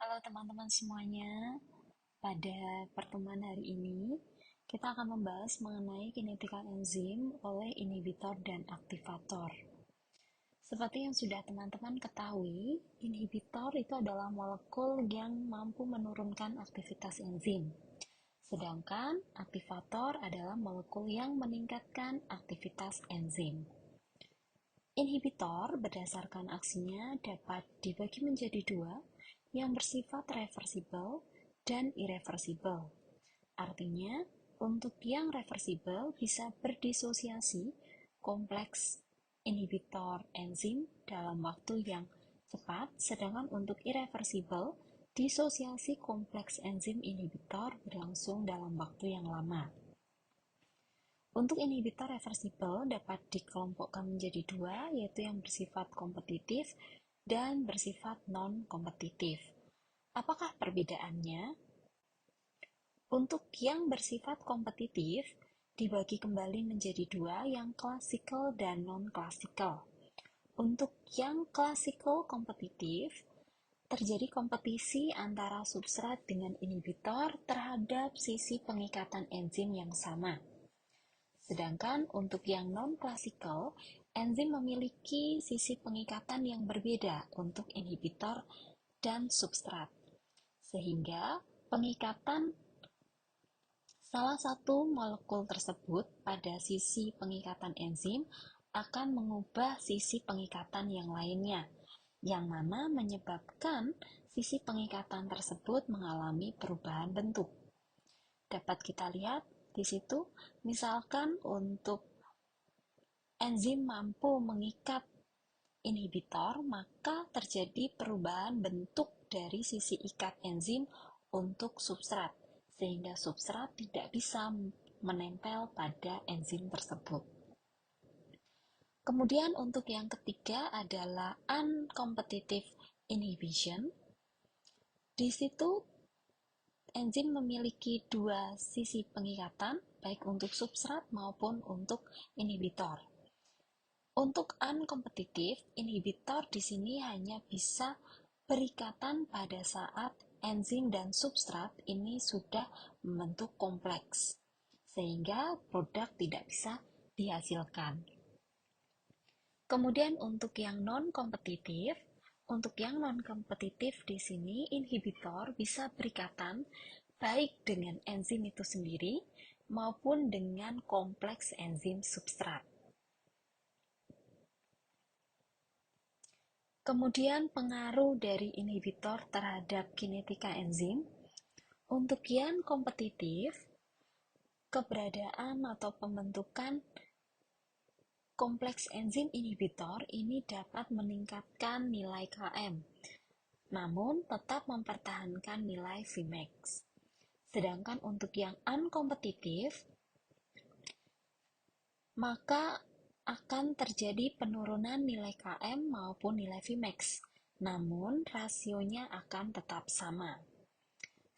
Halo teman-teman semuanya, pada pertemuan hari ini kita akan membahas mengenai kinetika enzim oleh inhibitor dan aktivator. Seperti yang sudah teman-teman ketahui, inhibitor itu adalah molekul yang mampu menurunkan aktivitas enzim. Sedangkan aktivator adalah molekul yang meningkatkan aktivitas enzim. Inhibitor berdasarkan aksinya dapat dibagi menjadi dua, yang bersifat reversibel dan irreversibel. Artinya, untuk yang reversibel bisa berdisosiasi kompleks inhibitor enzim dalam waktu yang cepat, sedangkan untuk irreversibel, disosiasi kompleks enzim inhibitor berlangsung dalam waktu yang lama. Untuk inhibitor reversibel dapat dikelompokkan menjadi dua, yaitu yang bersifat kompetitif dan bersifat non-kompetitif. Apakah perbedaannya? Untuk yang bersifat kompetitif, dibagi kembali menjadi dua, yang klasikal dan non-klasikal. Untuk yang klasikal kompetitif, terjadi kompetisi antara substrat dengan inhibitor terhadap sisi pengikatan enzim yang sama. Sedangkan untuk yang non-klasikal, enzim memiliki sisi pengikatan yang berbeda untuk inhibitor dan substrat. Sehingga pengikatan salah satu molekul tersebut pada sisi pengikatan enzim akan mengubah sisi pengikatan yang lainnya, yang mana menyebabkan sisi pengikatan tersebut mengalami perubahan bentuk. Dapat kita lihat di situ, misalkan untuk enzim mampu mengikat inhibitor, maka terjadi perubahan bentuk dari sisi ikat enzim untuk substrat, sehingga substrat tidak bisa menempel pada enzim tersebut. Kemudian untuk yang ketiga adalah uncompetitive inhibition. Di situ enzim memiliki dua sisi pengikatan, baik untuk substrat maupun untuk inhibitor. Untuk uncompetitive, inhibitor di sini hanya bisa berikatan pada saat enzim dan substrat ini sudah membentuk kompleks, sehingga produk tidak bisa dihasilkan. Kemudian untuk yang non-kompetitif di sini inhibitor bisa berikatan baik dengan enzim itu sendiri maupun dengan kompleks enzim substrat. Kemudian pengaruh dari inhibitor terhadap kinetika enzim. Untuk yang kompetitif, keberadaan atau pembentukan kompleks enzim inhibitor ini dapat meningkatkan nilai Km, namun tetap mempertahankan nilai Vmax. Sedangkan untuk yang unkompetitif, maka akan terjadi penurunan nilai Km maupun nilai Vmax, namun rasionya akan tetap sama.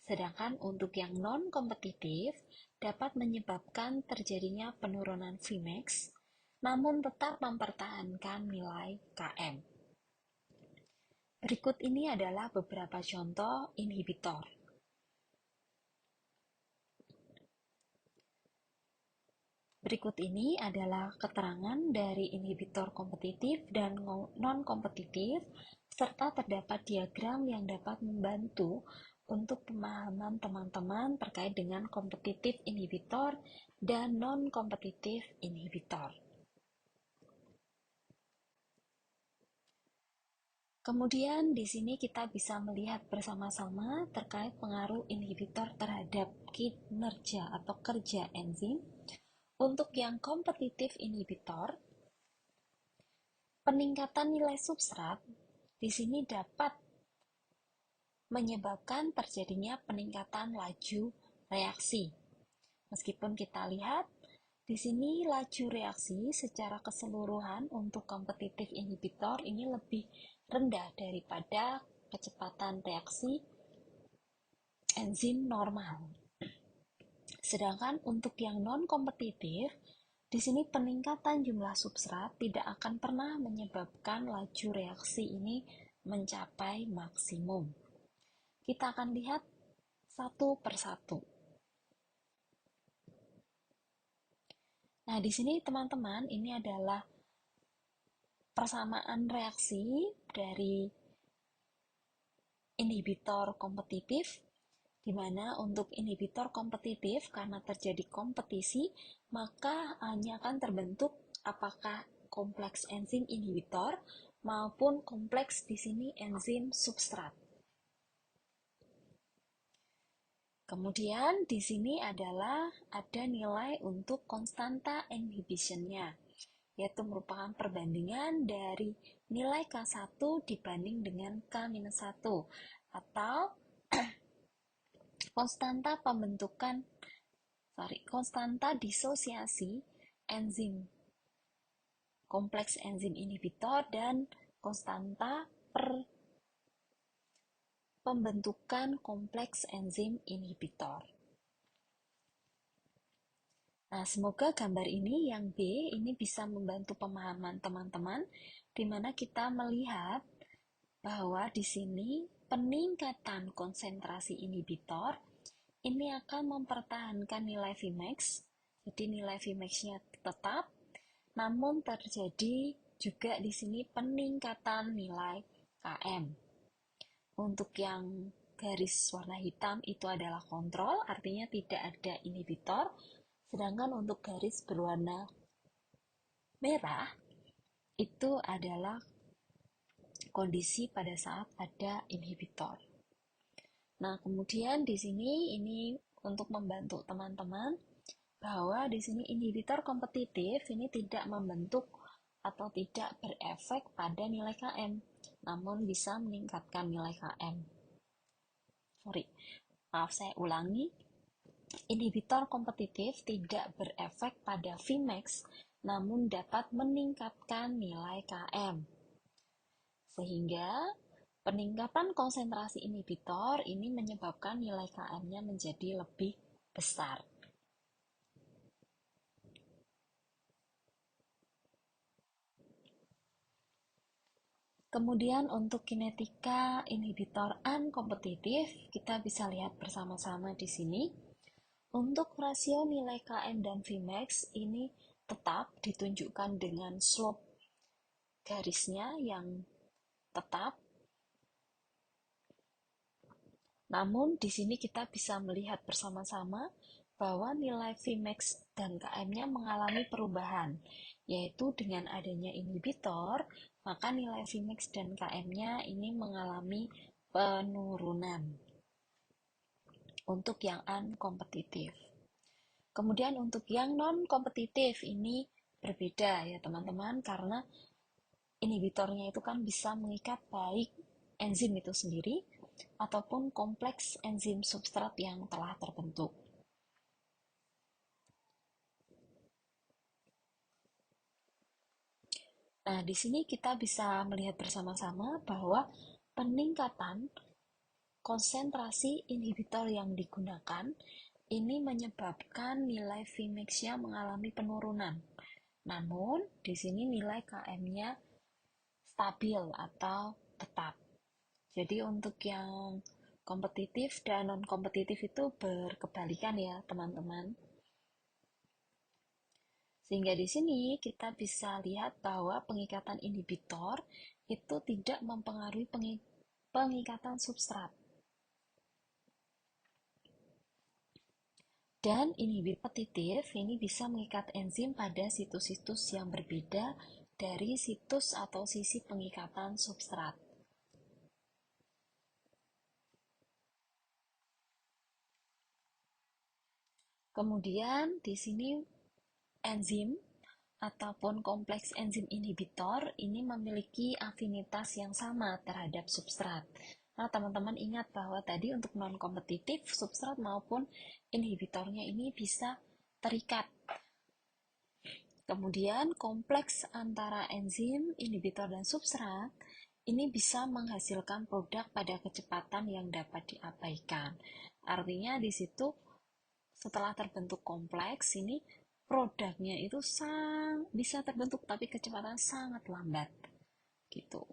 Sedangkan untuk yang non-kompetitif dapat menyebabkan terjadinya penurunan Vmax, namun tetap mempertahankan nilai Km. Berikut ini adalah beberapa contoh inhibitor. Berikut ini adalah keterangan dari inhibitor kompetitif dan non-kompetitif, serta terdapat diagram yang dapat membantu untuk pemahaman teman-teman terkait dengan kompetitif inhibitor dan non-kompetitif inhibitor. Kemudian di sini kita bisa melihat bersama-sama terkait pengaruh inhibitor terhadap kinerja atau kerja enzim. Untuk yang kompetitif inhibitor, peningkatan nilai substrat di sini dapat menyebabkan terjadinya peningkatan laju reaksi. Meskipun kita lihat di sini laju reaksi secara keseluruhan untuk kompetitif inhibitor ini lebih rendah daripada kecepatan reaksi enzim normal. Sedangkan untuk yang non-kompetitif, di sini peningkatan jumlah substrat tidak akan pernah menyebabkan laju reaksi ini mencapai maksimum. Kita akan lihat satu persatu. Nah, di sini teman-teman, ini adalah persamaan reaksi dari inhibitor kompetitif, di mana untuk inhibitor kompetitif karena terjadi kompetisi, maka hanya akan terbentuk apakah kompleks enzim inhibitor maupun kompleks di sini enzim substrat. Kemudian di sini adalah ada nilai untuk konstanta inhibition-nya, yaitu merupakan perbandingan dari nilai K1 dibanding dengan K-1 atau konstanta disosiasi enzim kompleks enzim inhibitor dan konstanta pembentukan kompleks enzim inhibitor. Nah, semoga gambar ini yang B ini bisa membantu pemahaman teman-teman, di mana kita melihat bahwa di sini peningkatan konsentrasi inhibitor ini akan mempertahankan nilai Vmax, jadi nilai Vmax-nya tetap, namun terjadi juga di sini peningkatan nilai Km. Untuk yang garis warna hitam itu adalah kontrol, artinya tidak ada inhibitor, sedangkan untuk garis berwarna merah itu adalah kondisi pada saat ada inhibitor. Nah, kemudian di sini ini untuk membantu teman-teman bahwa di sini inhibitor kompetitif ini tidak membentuk atau tidak berefek pada nilai Km, namun bisa meningkatkan nilai Km. Maaf saya ulangi. Inhibitor kompetitif tidak berefek pada Vmax, namun dapat meningkatkan nilai Km. Sehingga peningkatan konsentrasi inhibitor ini menyebabkan nilai Km-nya menjadi lebih besar. Kemudian untuk kinetika inhibitor unkompetitif, kita bisa lihat bersama-sama di sini. Untuk rasio nilai Km dan Vmax ini tetap ditunjukkan dengan slope garisnya yang tetap. Namun di sini kita bisa melihat bersama-sama bahwa nilai Vmax dan Km-nya mengalami perubahan, yaitu dengan adanya inhibitor, maka nilai Vmax dan Km-nya ini mengalami penurunan untuk yang unkompetitif. Kemudian untuk yang non-kompetitif ini berbeda ya teman-teman, karena inhibitornya itu kan bisa mengikat baik enzim itu sendiri ataupun kompleks enzim substrat yang telah terbentuk. Nah, di sini kita bisa melihat bersama-sama bahwa peningkatan konsentrasi inhibitor yang digunakan ini menyebabkan nilai Vmax-nya mengalami penurunan. Namun, di sini nilai Km-nya stabil atau tetap. Jadi untuk yang kompetitif dan non-kompetitif itu berkebalikan ya, teman-teman. Sehingga di sini kita bisa lihat bahwa pengikatan inhibitor itu tidak mempengaruhi pengikatan substrat. Dan inhibitor kompetitif ini bisa mengikat enzim pada situs-situs yang berbeda dari situs atau sisi pengikatan substrat. Kemudian di sini enzim ataupun kompleks enzim inhibitor ini memiliki afinitas yang sama terhadap substrat. Nah, teman-teman ingat bahwa tadi untuk non-kompetitif, substrat maupun inhibitornya ini bisa terikat. Kemudian, kompleks antara enzim, inhibitor, dan substrat ini bisa menghasilkan produk pada kecepatan yang dapat diabaikan. Artinya di situ setelah terbentuk kompleks ini produknya itu bisa terbentuk tapi kecepatan sangat lambat gitu.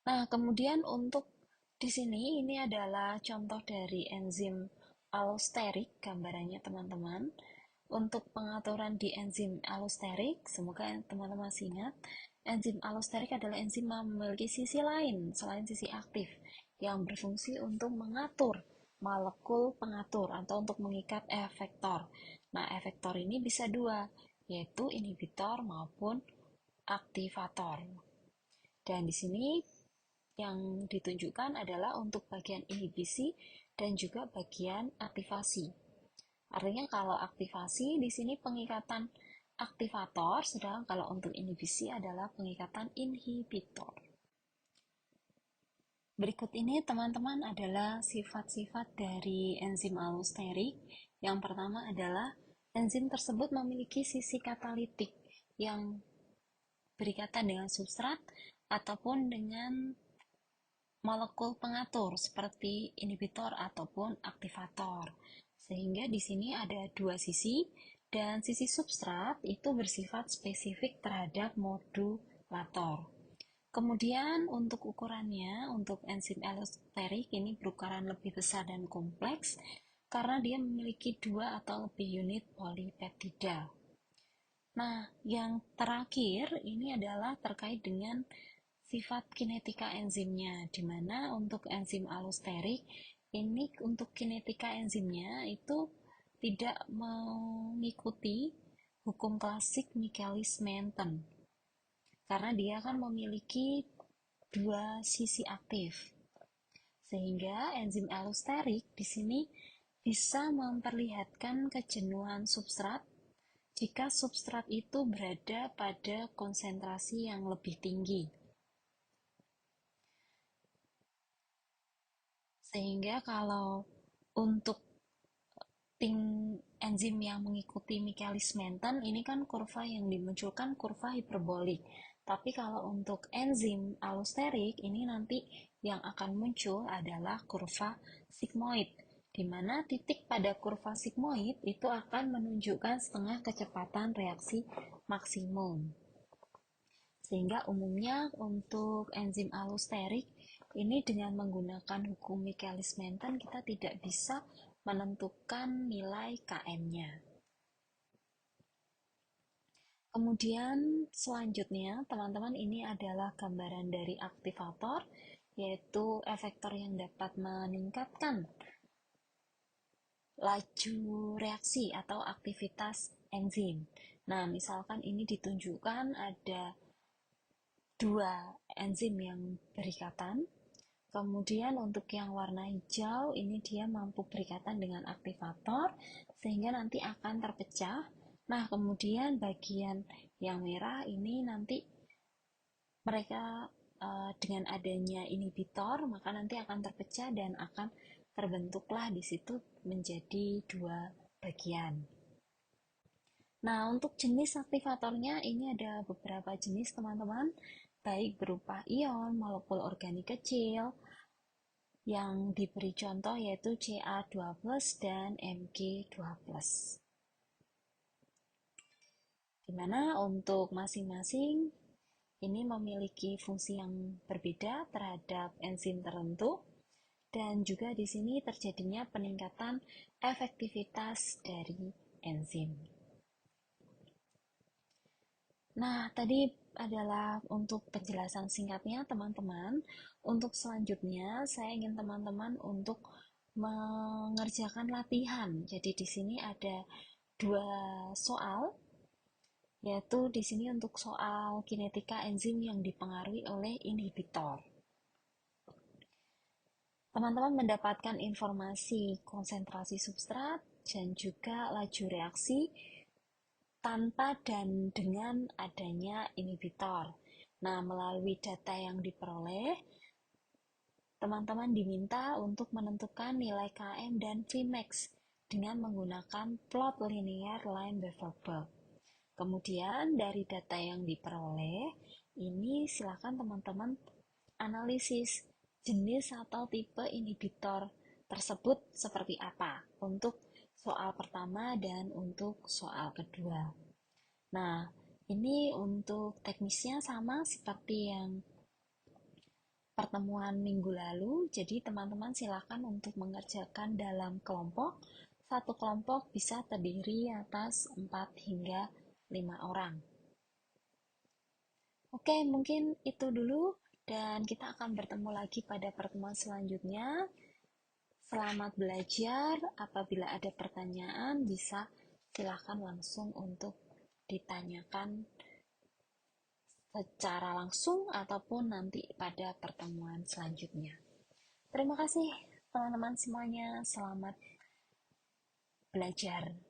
Nah, kemudian untuk di sini ini adalah contoh dari enzim allosterik gambarannya teman-teman. Untuk pengaturan di enzim allosterik, semoga teman-teman masih ingat, enzim allosterik adalah enzim yang memiliki sisi lain selain sisi aktif yang berfungsi untuk mengatur molekul pengatur atau untuk mengikat efektor. Nah, efektor ini bisa dua, yaitu inhibitor maupun aktivator. Dan di sini yang ditunjukkan adalah untuk bagian inhibisi dan juga bagian aktivasi. Artinya kalau aktivasi di sini pengikatan aktivator, sedangkan kalau untuk inhibisi adalah pengikatan inhibitor. Berikut ini teman-teman adalah sifat-sifat dari enzim allosterik. Yang pertama adalah enzim tersebut memiliki sisi katalitik yang berikatan dengan substrat ataupun dengan molekul pengatur seperti inhibitor ataupun aktivator. Sehingga di sini ada dua sisi dan sisi substrat itu bersifat spesifik terhadap modulator. Kemudian untuk ukurannya, untuk enzim allosterik ini berukuran lebih besar dan kompleks karena dia memiliki dua atau lebih unit polipeptida. Nah, yang terakhir ini adalah terkait dengan sifat kinetika enzimnya, di mana untuk enzim allosterik ini untuk kinetika enzimnya itu tidak mengikuti hukum klasik Michaelis-Menten karena dia kan memiliki dua sisi aktif. Sehingga enzim allosterik di sini bisa memperlihatkan kejenuhan substrat jika substrat itu berada pada konsentrasi yang lebih tinggi. Sehingga kalau untuk enzim yang mengikuti Michaelis-Menten ini kan kurva yang dimunculkan kurva hiperbolik. Tapi kalau untuk enzim allosterik ini nanti yang akan muncul adalah kurva sigmoid, di mana titik pada kurva sigmoid itu akan menunjukkan setengah kecepatan reaksi maksimum. Sehingga umumnya untuk enzim allosterik ini dengan menggunakan hukum Michaelis-Menten kita tidak bisa menentukan nilai Km-nya. Kemudian selanjutnya teman-teman ini adalah gambaran dari aktivator, yaitu efektor yang dapat meningkatkan laju reaksi atau aktivitas enzim. Nah, misalkan ini ditunjukkan ada dua enzim yang berikatan. Kemudian untuk yang warna hijau ini dia mampu berikatan dengan aktivator sehingga nanti akan terpecah. Nah, kemudian bagian yang merah ini nanti mereka dengan adanya inhibitor maka nanti akan terpecah dan akan terbentuklah di situ menjadi dua bagian. Nah, untuk jenis aktivatornya ini ada beberapa jenis teman-teman, baik berupa ion, molekul organik kecil, yang diberi contoh yaitu Ca2+ dan Mg2+. Dimana untuk masing-masing ini memiliki fungsi yang berbeda terhadap enzim tertentu dan juga di sini terjadinya peningkatan efektivitas dari enzim. Nah, tadi adalah untuk penjelasan singkatnya, teman-teman. Untuk selanjutnya, saya ingin teman-teman untuk mengerjakan latihan. Jadi di sini ada dua soal, yaitu di sini untuk soal kinetika enzim yang dipengaruhi oleh inhibitor. Teman-teman mendapatkan informasi konsentrasi substrat dan juga laju reaksi tanpa dan dengan adanya inhibitor. Nah, melalui data yang diperoleh, teman-teman diminta untuk menentukan nilai Km dan Vmax dengan menggunakan plot linear line Bevel. Kemudian dari data yang diperoleh, ini silakan teman-teman analisis jenis atau tipe inhibitor tersebut seperti apa untuk soal pertama dan untuk soal kedua. Nah, ini untuk teknisnya sama seperti yang pertemuan minggu lalu. Jadi teman-teman silakan untuk mengerjakan dalam kelompok. Satu kelompok bisa terdiri atas 4 hingga 5 orang. Oke, mungkin itu dulu dan kita akan bertemu lagi pada pertemuan selanjutnya. Selamat belajar. Apabila ada pertanyaan, bisa silakan langsung untuk ditanyakan secara langsung ataupun nanti pada pertemuan selanjutnya. Terima kasih teman-teman semuanya. Selamat belajar.